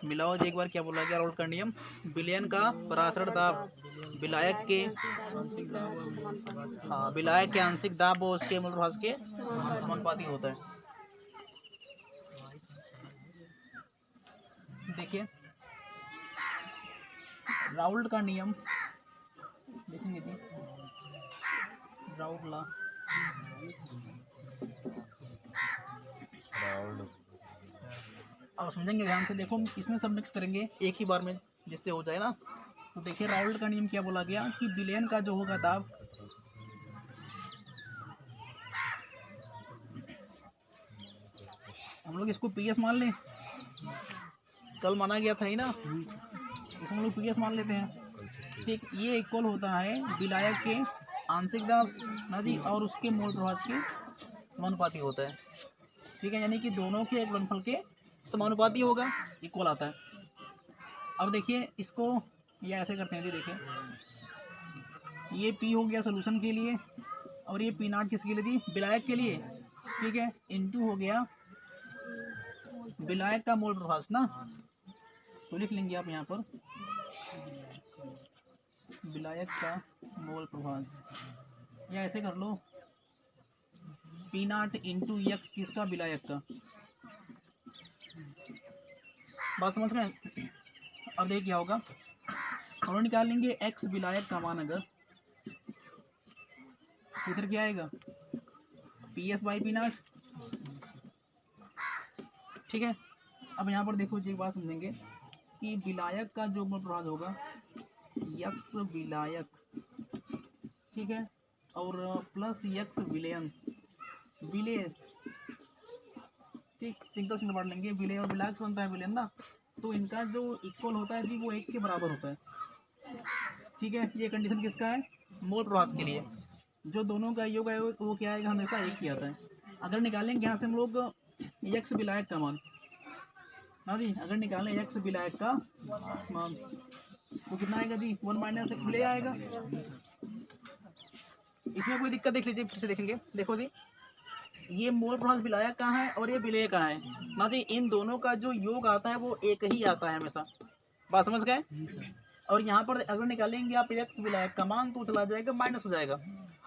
मिलाओ जी एक बार, क्या बोला गया राउल्ट का नियम, विलयन का पराशर दाब विलायक के, हाँ विलायक के आंशिक दाब वो उसके मूल प्रभास के समानुपाती होता है। देखिए राउल्ट का नियम देखेंगे जी, राउल्ट लॉ, अब समझेंगे ध्यान से। देखो इसमें सब मिक्स करेंगे एक ही बार में जिससे हो जाए ना। तो देखिए राउल्ट का नियम क्या बोला गया कि विलयन का जो होगा दाब, हम लोग इसको पीएस मान लें, कल माना गया था ही ना, इसमें हम लोग पीएस मान लेते हैं। ठीक, ये इक्वल होता है विलायक के आंशिक दाब ना जी और उसके मोल प्रभास के समानुपाती होता है। ठीक है, यानी कि दोनों के एक गुणनफल के समानुपाती होगा, इक्वल आता है। अब देखिए इसको ये ऐसे करते हैं जी, देखिए ये पी हो गया सोल्यूशन के लिए और ये पी नॉट किसके लिए थी, विलायक के लिए। ठीक है, इनटू हो गया विलायक का मोल प्रभास ना, तो लिख लेंगे आप यहाँ पर विलायक का मोल प्रभास, या ऐसे कर लो पी नॉट इंटू एक्स किसका, विलायक का। बात समझ गए। अब देखिए क्या होगा, हम लोग निकाल लेंगे एक्स विलायक का मान, अगर इधर क्या आएगा P S by P not. ठीक है, अब यहाँ पर देखो जी एक बात समझेंगे कि विलायक का जो मोल प्रभास होगा यक्स विलायक, ठीक है, और प्लस यक्स विलयन, विलय, ठीक सिंगल सिंगल बांट लेंगे, विलय और विलायक बनता है विलयन ना, तो इनका जो इक्वल होता है जी वो एक के बराबर होता है। ठीक है, ये कंडीशन किसका है, मोल प्रभास के लिए। जो दोनों का योग है वो क्या आएगा, हमेशा एक ही आता है। अगर निकालेंगे यहाँ से हम लोग यक्स विलायक का मान ना जी, अगर निकालें यक्स विलायक का मान तो कितना आएगा जी, 1 माइनस एक्स विलय आएगा। इसमें कोई दिक्कत देख लीजिए, फिर से देखेंगे। देखो जी ये मोल प्रभास विलायक का है और ये विलय का है ना जी, इन दोनों का जो योग आता है वो एक ही आता है हमेशा। बात समझ गए। और यहाँ पर अगर निकालेंगे आप एक्स विलायक का मान तो चला जाएगा माइनस हो जाएगा,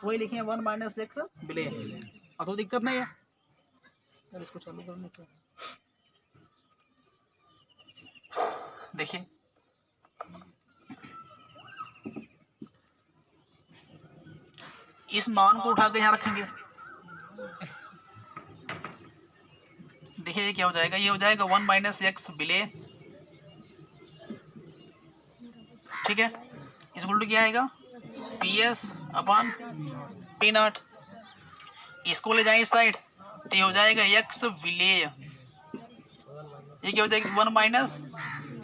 वही लिखे 1 माइनस एक्स विलय। अब तो दिक्कत नहीं है, चल इसको चालू करने को देखिए इस मान को उठा के यहाँ रखेंगे। देखिए क्या हो जाएगा, ये हो जाएगा 1 माइनस एक्स विलय। ठीक है, इस उल्टू क्या आएगा P S upon P not. इसको ले जाए इस साइड तो ये हो जाएगा एक्स विलय, ये क्या हो जाएगा 1 minus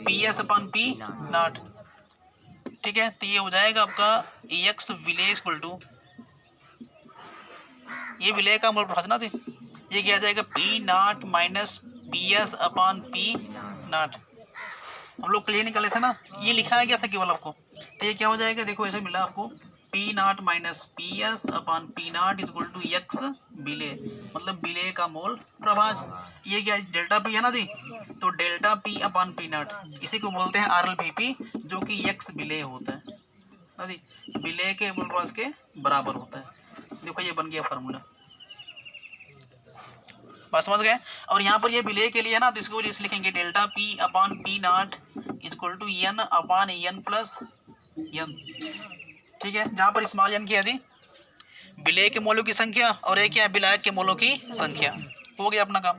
P S upon P not. ठीक है, तो ये हो जाएगा आपका एक्स विलय इक्वल टू, ये विलय का मोल प्रभास ना थी, ये क्या आ जाएगा P naught minus P S upon P not. हम लोग क्लियर निकाले थे ना, ये लिखाया गया था केवल आपको, तो ये क्या हो जाएगा, देखो ऐसे मिला आपको P naught minus P S upon P naught is equal to X विलय, मतलब विलय का मोल प्रभास। ये क्या डेल्टा पी है ना जी, तो delta P upon P not इसी को बोलते हैं आर एल पी पी, जो कि एक्स विलय होता है ना जी, विलय के मोल प्रभास के बराबर होता है। देखो ये बन गया फार्मूला, बात समझ गए। और यहाँ पर ये विलय के लिए ना, तो इसको इस लिखेंगे delta P upon P naught is equal to N upon N plus N. ठीक है, जहाँ पर स्मॉल एन किया जी विलय के मोलों की संख्या और एक क्या विलायक के मोलों की संख्या, हो गया अपना काम।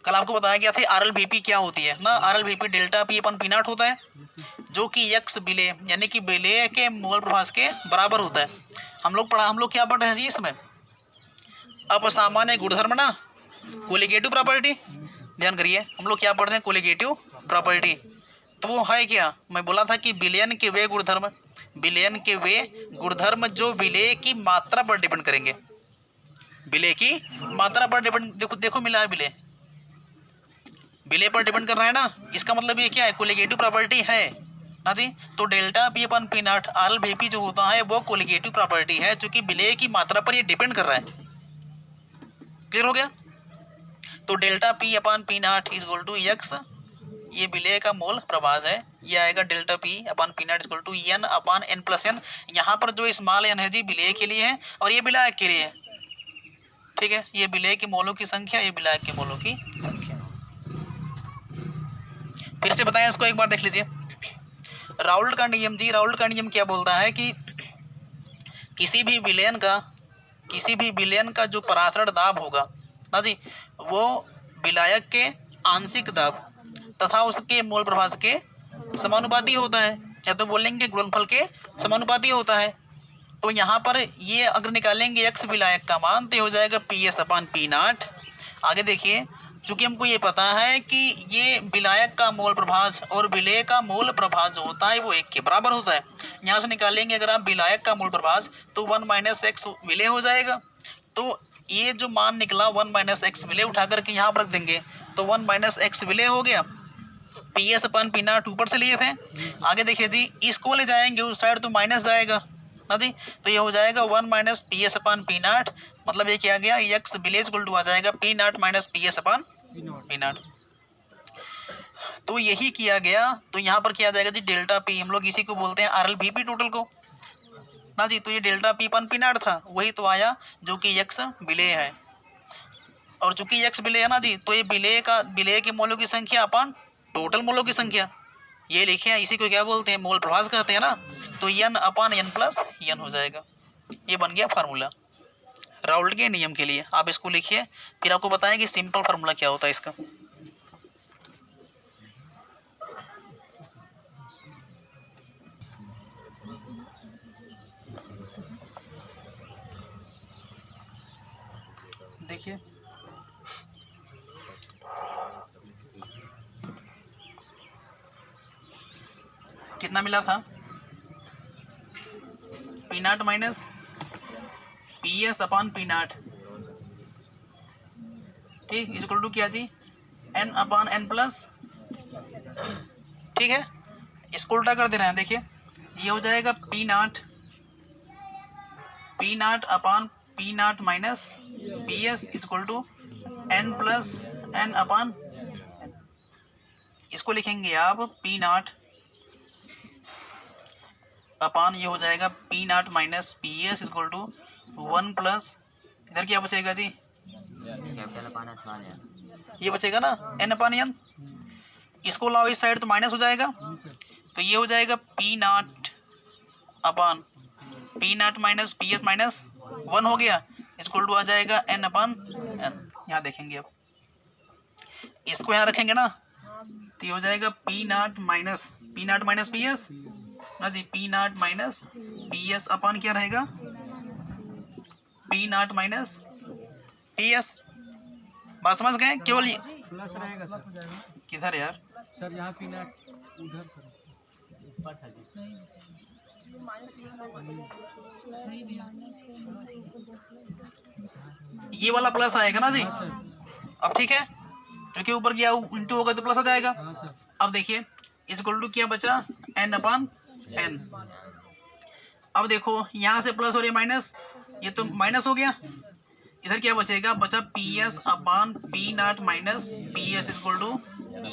कल आपको बताया गया था आर एल वी पी क्या होती है ना, R L V P delta P upon P not होता है, जो कि एक्स विलय यानी कि विलय के मोल प्रभास के बराबर होता है। हम लोग क्या पढ़ रहे हैं जी इसमें, अपसामान्य गुणधर्म ना, कोलिगेटिव प्रॉपर्टी। ध्यान करिए, हम लोग क्या पढ़ रहे हैं, कोलिगेटिव प्रॉपर्टी। तो वो है क्या, मैं बोला था कि विलयन के वे गुणधर्म, विलयन के वे गुणधर्म जो विलय की मात्रा पर डिपेंड करेंगे, विलय की मात्रा पर डिपेंड, देखो मिला है विलय, विलय पर डिपेंड कर रहा है ना, इसका मतलब ये क्या है, कोलिगेटिव प्रॉपर्टी है ना जी। तो delta P upon P naught R V P जो होता है वो कोलिगेटिव प्रॉपर्टी है, जो कि विलय की मात्रा पर ये डिपेंड कर रहा है। क्लियर हो गया। तो delta P upon P naught is equal to X ये विलेय का मोल प्रभाज है, ये आएगा delta P upon P naught equal to N upon N plus N. यहाँ पर जो स्मॉल एन है जी विलेय के लिए है और ये विलायक के लिए है। ठीक है, ये विलेय के मोलों की संख्या, ये विलायक के मोलों की संख्या। फिर से बताएं इसको एक बार देख लीजिए। राउल्ट का नियम जी, राउल्ट का नियम क्या बोलता है कि किसी भी विलयन का जो परासरण दाब होगा ना जी, वो विलायक के आंशिक दाब तथा उसके मोल प्रभाज के समानुपाती होता है, या तो बोलेंगे गुणनफल के समानुपाती होता है। तो यहाँ पर ये अगर निकालेंगे एक्स विलायक का मान तो हो जाएगा P S upon P not. आगे देखिए, चूंकि हमको ये पता है कि ये विलायक का मोल प्रभाज और विलेय का मोल प्रभाज होता है वो एक के बराबर होता है। यहाँ से निकालेंगे अगर आप विलायक का मोल प्रभाज तो 1 माइनस एक्स विलेय हो जाएगा। तो ये जो मान निकला 1 माइनस एक्स विलेय उठा करके यहाँ पर रख देंगे तो 1 माइनस एक्स विलेय हो गया। P S upon P not ऊपर से लिए थे। आगे देखिए जी, इसको ले जाएंगे उस साइड तो माइनस जाएगा ना जी, तो ये हो जाएगा 1 minus P S upon P not, मतलब ये क्या गया एक्स विलेय इक्वल टू आ जाएगा P naught minus P S upon P not. तो यही किया गया। तो यहाँ पर किया जाएगा जी डेल्टा पी, हम लोग इसी को बोलते हैं R L V P total को ना जी। तो ये delta P upon P not था, वही तो आया जो कि एक्स विलेय है। और चूंकि एक्स विलेय है ना जी, तो ये विलेय के मोलों की संख्या अपन टोटल मोलों की संख्या, ये लिखे हैं, इसी को क्या बोलते हैं मोल प्रभाज कहते हैं ना। तो N upon N plus N हो जाएगा। ये बन गया फार्मूला राउल्ट के नियम के लिए। आप इसको लिखिए, फिर आपको बताएं कि सिंपल फार्मूला क्या होता है इसका। देखिए कितना मिला था, P naught minus P S upon P not, ठीक, इक्वल टू क्या G N upon N plus, ठीक है। इसको उल्टा कर दे रहे हैं, देखिए ये हो जाएगा P naught upon P naught minus P S equal to N plus N upon, इसको लिखेंगे आप पी नॉट अपॉन, ये हो जाएगा P naught minus P S equal to 1 plus, इधर क्या बचेगा जी ये बचेगा ना एन अपॉन एन, इसको लाओ इस साइड तो माइनस हो जाएगा, तो ये हो जाएगा P naught upon P naught minus P S minus 1 हो गया, इक्वल टू आ जाएगा एन अपॉन एन। यहाँ देखेंगे अब इसको यहाँ रखेंगे ना, तो ये हो जाएगा P naught minus P S ना जी, P naught minus P S upon क्या रहेगा P naught minus P S. बात समझ गए? केवल प्लस रहेगा सर, किधर यार सर यहाँ पी नॉट उधर सर ऊपर ये वाला प्लस आएगा ना जी। हाँ सर, अब ठीक है, क्योंकि ऊपर गया इंटू होगा तो प्लस आ जाएगा। हाँ सर, अब देखिए इक्वल टू क्या बचा एन अपॉन एन। अब देखो यहाँ से प्लस और ये माइनस, ये तो माइनस हो गया, इधर क्या बचेगा, बचा P S upon P naught minus P S equal to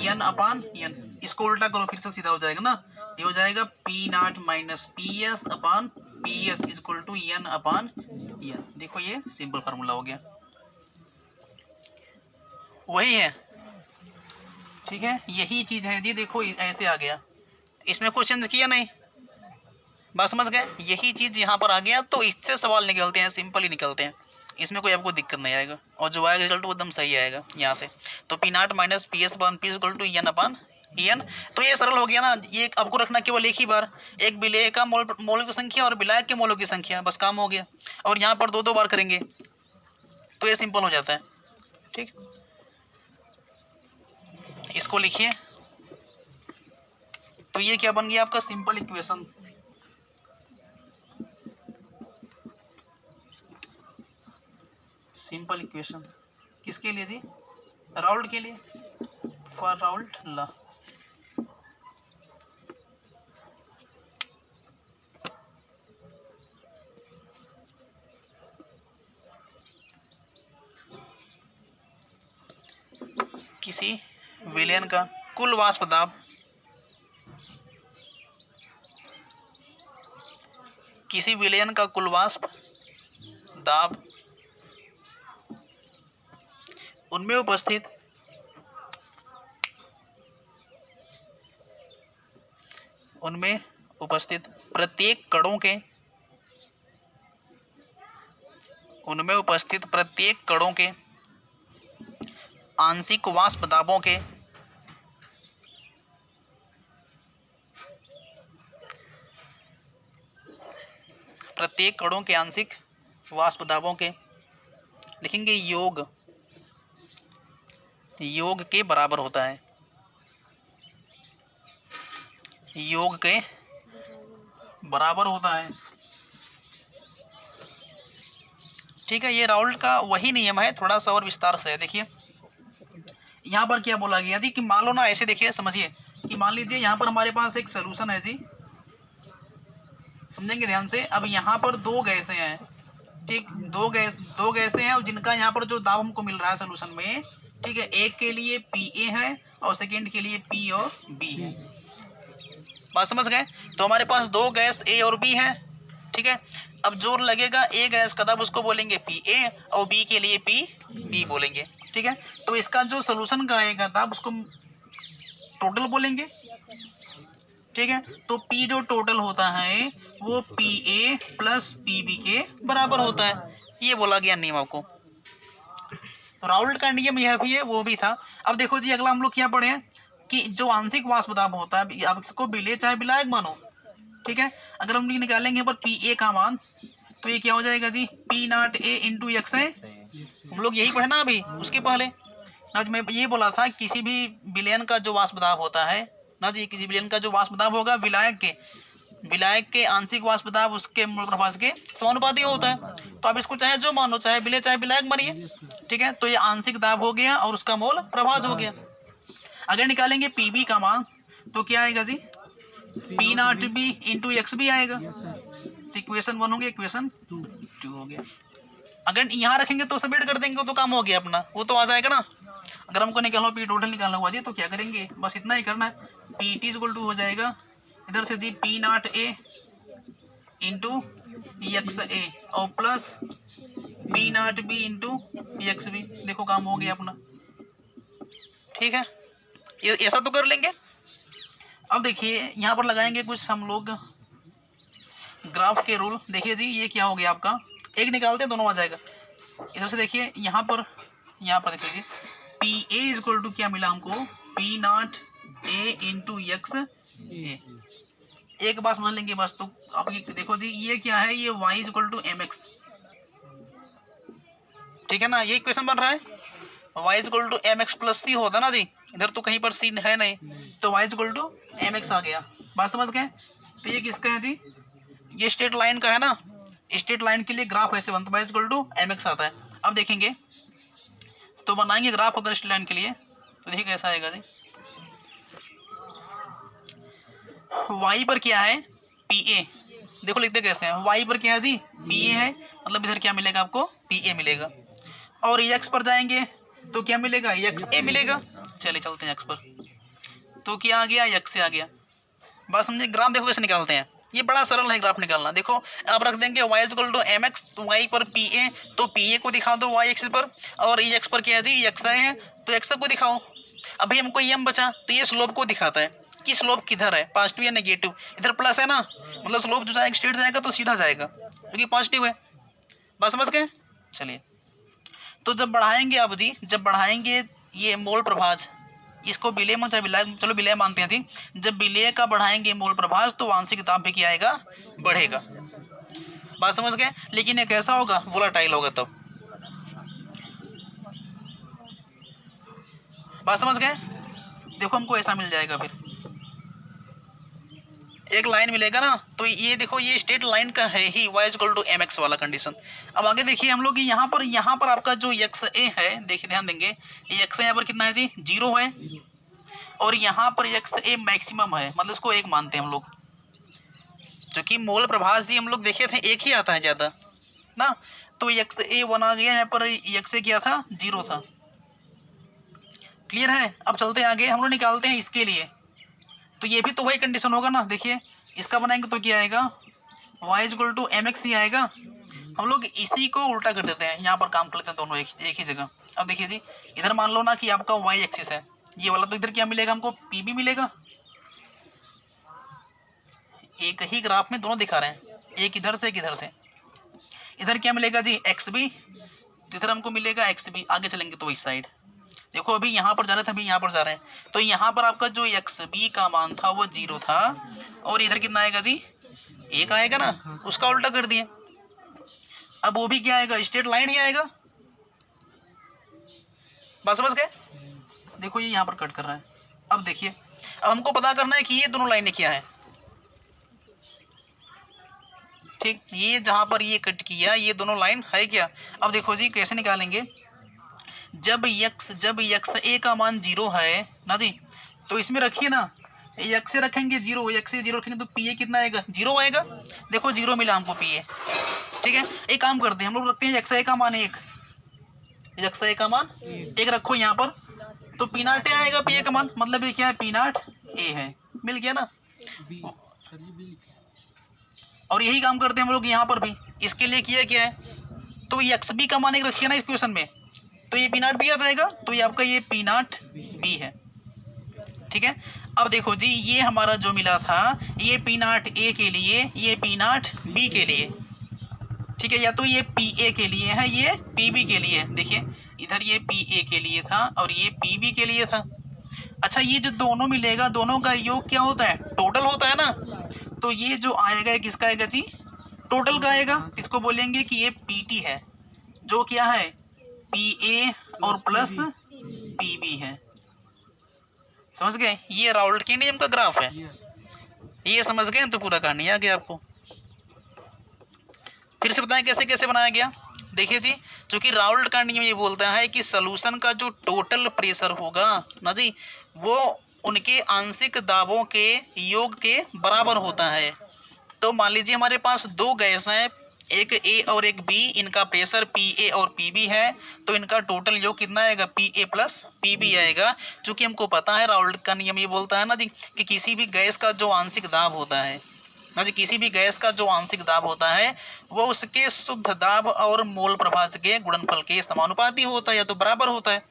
N upon N. इसको उल्टा करो फिर से सीधा हो जाएगा ना, ये हो जाएगा P naught minus P S upon P S equal to N upon N. देखो ये सिंपल फार्मूला हो गया, वही है, ठीक है, यही चीज है जी। देखो ऐसे आ गया, इसमें कोई चेंज किया नहीं, बात समझ गए, यही चीज यहाँ पर आ गया। तो इससे सवाल निकलते हैं, सिंपल ही निकलते हैं, इसमें कोई आपको दिक्कत नहीं आएगा, और जो आएगा रिजल्ट वो एकदम सही आएगा यहाँ से। तो P naught minus P S upon P equal to N upon N. तो ये सरल हो गया ना, ये आपको रखना केवल एक ही बार, एक विलेय का मोलों की संख्या और विलायक के मोलों की संख्या, बस काम हो गया। और यहाँ पर 2-2 बार करेंगे तो ये सिंपल हो जाता है, ठीक। इसको लिखिए, तो ये क्या बन गया आपका सिंपल इक्वेशन। सिंपल इक्वेशन किसके लिए जी, राउल्ट के लिए, फॉर राउल्ट लॉ। किसी विलेन का कुल वाष्प दाब किसी विलयन का कुल वाष्प दाब उनमें उपस्थित प्रत्येक कणों के आंशिक वाष्प दाबों के आंशिक वाष्प दाबों के लिखेंगे योग के बराबर होता है। योग के बराबर होता है। ठीक है, ये राउल्ट का वही नियम है, थोड़ा सा और विस्तार से है। देखिए यहाँ पर क्या बोला गया जी कि मान लो ना, ऐसे देखिए समझिए कि मान लीजिए यहाँ पर हमारे पास एक सॉल्यूशन है जी, समझेंगे ध्यान से। अब यहाँ पर दो गैसें हैं, ठीक, दो गैसें हैं और जिनका यहाँ पर जो दाब हमको मिल रहा है सॉल्यूशन में, ठीक है, एक के लिए Pa है और सेकंड के लिए P और B है। बात समझ गए? तो हमारे पास दो गैस A और B है, ठीक है। अब जोर लगेगा A गैस का दाब उसको बोलेंगे Pa और B के लिए Pb बोलेंगे, ठीक है। तो इसका जो सॉल्यूशन का आएगा दाब उसको टोटल बोलेंगे, ठीक है। तो P जो टोटल होता है वो Pa प्लस Pb के बराबर होता है, ये बोला गया नियम आपको। तो राउल्ट का नियम यह भी है, वो भी था। अब देखो जी अगला हम लोग क्या पढ़े हैं कि जो आंशिक वाष्प दाब होता है, आप इसको विलेय चाहे विलायक मानो, ठीक है। अगर हम निकालेंगे पर Pa का मान, तो ये क्या हो जाएगा जी, P0 A इंटू x है। हम लोग यही पढ़े ना अभी, उसके पहले ना मैं ये बोला था किसी भी विलयन का जो वाष्प दाब होता है ना जी, किसी विलयन का जो वाष्प दाब होगा विलायक के आंशिक वाष्प दाब उसके मूल प्रभाज के समानुपाती होता है। तो आप इसको चाहे जो मानो, चाहे विलय चाहे विलायक मानिए, ठीक है। तो ये आंशिक दाब हो गया और उसका मोल प्रभाज हो गया। अगर निकालेंगे Pb का मान तो क्या आएगा जी, P0b इंटू XB आएगा। तो इक्वेशन 1 हो गया, इक्वेशन 2 हो गया। अगर यहाँ रखेंगे तो सबमिट कर देंगे तो काम हो गया अपना, वो तो आ जाएगा ना। अगर हमको निकालना P टोटल निकालना हुआ जी तो क्या करेंगे, बस इतना ही करना है। Pt इक्वल टू हो जाएगा इधर से जी P0 A इंटू XA और plus P0 B into XB। देखो काम हो गया अपना, ठीक है। ये ऐसा तो कर लेंगे। अब देखिए यहाँ पर लगाएंगे कुछ हम लोग ग्राफ के रूल। देखिए जी ये क्या हो गया आपका, एक निकालते हैं दोनों आ जाएगा। इधर से देखिए यहाँ पर देखिए जी Pa इक्वल टू क्या मिला हमको, P0 A into x A। एक बात समझ लेंगे बस। तो अब ये देखो जी ये क्या है, ये y इक्वल टू mx, ठीक है ना, ये इक्वेशन बन रहा है। y equal to mx plus c होता ना जी, इधर तो कहीं पर c है नहीं, तो y इक्वल टू mx आ गया। बात समझ गए? तो ये किसका है जी, ये स्ट्रेट लाइन का है ना। स्ट्रेट लाइन के लिए ग्राफ ऐसे बनता है, y इक्वल टू mx आता है। अब देखेंगे तो बनाएंगे ग्राफ अगर स्ट्रेट लाइन के लिए, तो देखिए कैसा आएगा जी। y पर क्या है Pa, देखो लिखते कैसे हैं, y पर क्या है जी Pa है, मतलब इधर क्या मिलेगा आपको Pa मिलेगा। और x पर जाएंगे तो क्या मिलेगा, XA मिलेगा। चलिए चलते हैं x पर, तो क्या आ गया, x से आ गया। बात समझे? ग्राफ देखो कैसे निकालते हैं, ये बड़ा सरल है ग्राफ निकालना। देखो आप रख देंगे y इक्वल टू mx, तो y पर Pa, तो Pa को दिखा दो y एक्सिस पर, और x पर क्या है जी XA है, तो x को दिखाओ। अभी हमको m बचा, तो ये स्लोप को दिखाता है कि स्लोप किधर है, पॉजिटिव या नेगेटिव। इधर प्लस है ना, मतलब स्लोप जो जाएगा स्ट्रेट जाएगा तो सीधा जाएगा क्योंकि पॉजिटिव है। बात समझ गए? चलिए तो जब बढ़ाएंगे अब जी, जब बढ़ाएंगे ये मोल प्रभाज, इसको विलय में चाहे विलायक, चलो विलय मानते हैं जी। जब विलय का बढ़ाएंगे मोल प्रभाज तो आंशिक दाब भी क्या आएगा, बढ़ेगा। बात समझ गए? लेकिन ये कैसा होगा, वोलेटाइल होगा तब। बात समझ गए? देखो हमको ऐसा मिल जाएगा, फिर एक लाइन मिलेगा ना, तो ये देखो ये स्ट्रेट लाइन का है ही y इक्वल टू mx वाला कंडीशन। अब आगे देखिए हम लोग यहाँ पर आपका जो XA है, देखिए ध्यान देंगे, ये XA यहाँ पर कितना है जी, 0 है, और यहाँ पर XA मैक्सिमम है, मतलब इसको 1 मानते हैं हम लोग। जो कि मोल प्रभास जी हम लोग देखे थे एक ही आता है ज़्यादा ना, तो XA 1 आ गया, यहाँ पर XA क्या था, 0 था। क्लियर है। अब चलते हैं आगे, हम लोग निकालते हैं इसके लिए। तो ये भी तो वही कंडीशन होगा ना। देखिए इसका बनाएंगे तो क्या आएगा, y equal to M X ही आएगा। हम लोग इसी को उल्टा कर देते हैं, यहाँ पर काम कर लेते हैं दोनों एक ही जगह। अब देखिए जी, इधर मान लो ना कि आपका y एक्सिस है ये वाला, तो इधर क्या मिलेगा हमको, पी बी मिलेगा। एक ही ग्राफ में दोनों दिखा रहे हैं, एक इधर से एक इधर से। इधर क्या मिलेगा जी, एक्स बी, इधर हमको मिलेगा एक्स बी। आगे चलेंगे तो इस साइड देखो, अभी यहाँ पर जा रहे थे, अभी यहाँ पर जा रहे हैं। तो यहाँ पर आपका जो एक्स बी का मान था वो 0 था, और इधर कितना आएगा जी, 1 आएगा ना, उसका उल्टा कर दिए। अब वो भी क्या आएगा, स्ट्रेट लाइन ही आएगा। बस समझ गए। देखो ये यहाँ पर कट कर रहा है। अब देखिए, अब हमको पता करना है कि ये दोनों लाइनें क्या है। ठीक, ये जहां पर ये कट किया ये दोनों लाइन है क्या। अब देखो जी कैसे निकालेंगे, जब यक्स ए का मान 0 है ना जी, तो इसमें रखिए ना, यक्स से रखेंगे 0, यक्स से 0 रखेंगे तो पी ए कितना आएगा, 0 आएगा। देखो 0 मिला हमको पी ए। ठीक है, एक काम करते हैं, हम लोग रखते हैं यक्स ए का मान 1, यक्स ए का मान 1 रखो यहाँ पर, तो पी नॉट ए आएगा पी ए का मान, मतलब ये क्या है, पी नॉट ए है। मिल गया ना। बी सर जी बी लिखा। और यही काम करते हैं हम लोग यहाँ पर भी। इसके लिए किया क्या है, तो एक्स बी का मान 1 रखिए ना इस क्वेश्चन में, तो ये पी नॉट बी आ जाएगा, तो ये आपका ये पी नॉट बी है। ठीक है, अब देखो जी ये हमारा जो मिला था ये पी नॉट ए के लिए, ये पी नॉट बी के लिए। ठीक है, या तो ये पी ए के लिए है, ये पी बी के लिए। देखिए इधर ये पी ए के लिए था और ये पी बी के लिए था। अच्छा, ये जो दोनों मिलेगा, दोनों का योग क्या होता है, टोटल होता है ना। तो ये जो आएगा ये किसका आएगा जी, टोटल का आएगा। इसको बोलेंगे कि ये पीटी है, जो क्या है पी ए और प्लस पी बी है। समझ गए, ये राउल्ट के नियम का ग्राफ है। ये समझ गए तो पूरा कहानी आ गया आपको। फिर से बताएं कैसे कैसे बनाया गया। देखिए जी, चूंकि राउल्ट का नियम ये बोलता है कि सॉल्यूशन का जो टोटल प्रेशर होगा ना जी, वो उनके आंशिक दाबों के योग के बराबर होता है। तो मान लीजिए हमारे पास दो गैस हैं, एक ए और एक बी, इनका प्रेशर पी ए और पी बी है, तो इनका टोटल योग कितना आएगा, P A plus P B आएगा। चूंकि हमको पता है राउल्ट का नियम ये बोलता है ना जी कि किसी भी गैस का जो आंशिक दाब होता है ना जी, किसी भी गैस का जो आंशिक दाब होता है वो उसके शुद्ध दाब और मोल प्रभाव के गुणनफल के समानुपाती होता है या तो बराबर होता है।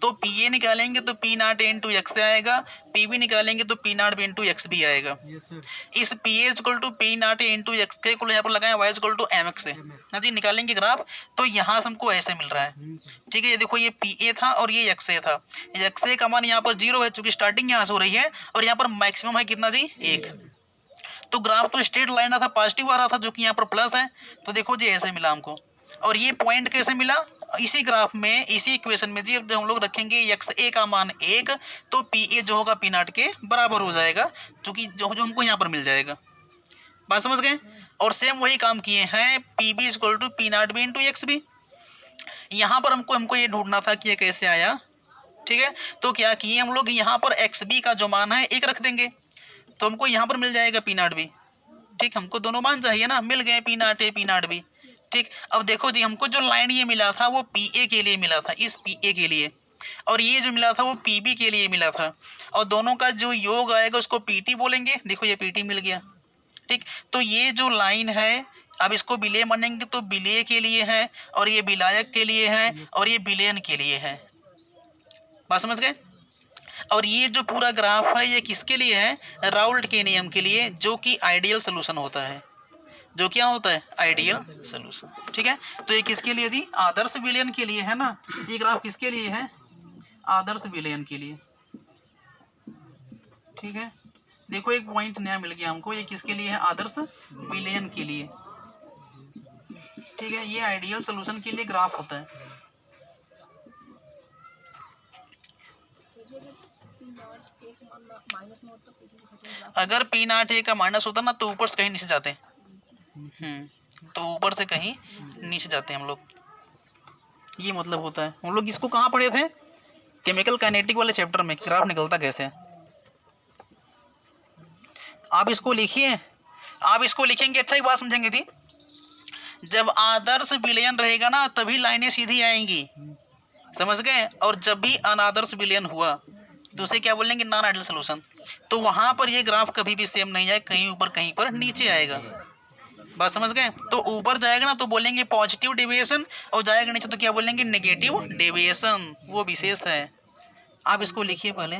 तो पी ए निकालेंगे तो पी नॉट इंटू एक्स आएगा, पी बी निकालेंगे तो पी नॉट इंटू एक्स भी आएगा। Yes sir. इस P A equal to P naught into X के को यहाँ पर लगाए Y equal to M X से ना जी, निकालेंगे ग्राफ तो यहाँ से हमको ऐसे मिल रहा है। ठीक है, ये देखो ये पी ए था और ये एक्स ए था। एक्स ए का मान यहाँ पर 0 है चूंकि स्टार्टिंग यहाँ से हो रही है, और यहाँ पर मैक्सिमम है कितना जी, 1। तो ग्राफ तो स्ट्रेट लाइन था, पॉजिटिव आ रहा था, जो कि यहाँ पर प्लस है। तो देखो जी ऐसे मिला हमको। और ये पॉइंट कैसे मिला, इसी ग्राफ में, इसी इक्वेशन में जी, जब हम लोग रखेंगे एक्स ए का मान 1 तो पी ए जो होगा पी नॉट के बराबर हो जाएगा, क्योंकि जो हमको यहाँ पर मिल जाएगा। बात समझ गए। और सेम वही काम किए हैं, P B equal to P naught B into X B. यहाँ पर हमको ये ढूंढना था कि ये कैसे आया। ठीक है, तो क्या किए हम लोग, यहाँ पर एक्स बी का जो मान है 1 रख देंगे, तो हमको यहाँ पर मिल जाएगा पी नॉट बी। ठीक, हमको दोनों मान चाहिए ना, मिल गए P not A P naught B. ठीक, अब देखो जी हमको जो लाइन ये मिला था वो पी ए के लिए मिला था, इस पी ए के लिए, और ये जो मिला था वो पी बी के लिए मिला था, और दोनों का जो योग आएगा उसको पी टी बोलेंगे। देखो ये पी टी मिल गया। ठीक, तो ये जो लाइन है, अब इसको विलेय मानेंगे तो विलेय के लिए है, और ये विलायक के लिए है, और ये विलयन के लिए है। बात समझ गए। और ये जो पूरा ग्राफ है ये किसके लिए है, राउल्ट के नियम के लिए, जो कि आइडियल सोल्यूशन होता है। जो क्या होता है, आइडियल सोल्यूशन। ठीक है, तो ये किसके लिए जी, आदर्श विलयन के लिए है ना। ये ग्राफ किसके लिए है, आदर्श विलयन के लिए। ठीक है, देखो एक पॉइंट नया मिल गया हमको, ये किसके लिए है, आदर्श विलयन के लिए। ठीक है, ये आइडियल सोल्यूशन के लिए ग्राफ होता है। अगर पी नॉट ए का माइनस होता ना तो ऊपर से कहीं नीचे जाते, तो ऊपर से कहीं नीचे जाते हम लोग, ये मतलब होता है। हम लोग इसको कहाँ पढ़े थे, केमिकल काइनेटिक वाले चैप्टर में, ग्राफ निकलता कैसे है। आप इसको लिखिए, आप इसको लिखेंगे अच्छा ही बात समझेंगे थी। जब आदर्श विलयन रहेगा ना तभी लाइनें सीधी आएंगी, समझ गए। और जब भी अनादर्श विलयन हुआ तो उसे क्या बोलेंगे, नॉन आइडियल सोल्यूशन। तो वहां पर ये ग्राफ कभी भी सेम नहीं जाएगा, कहीं ऊपर कहीं पर नीचे आएगा। बात समझ गए। तो ऊपर जाएगा ना तो बोलेंगे पॉजिटिव डेविएशन, और जाएगा नीचे तो क्या बोलेंगे, नेगेटिव डेविएशन। वो विशेष है, आप इसको लिखिए पहले।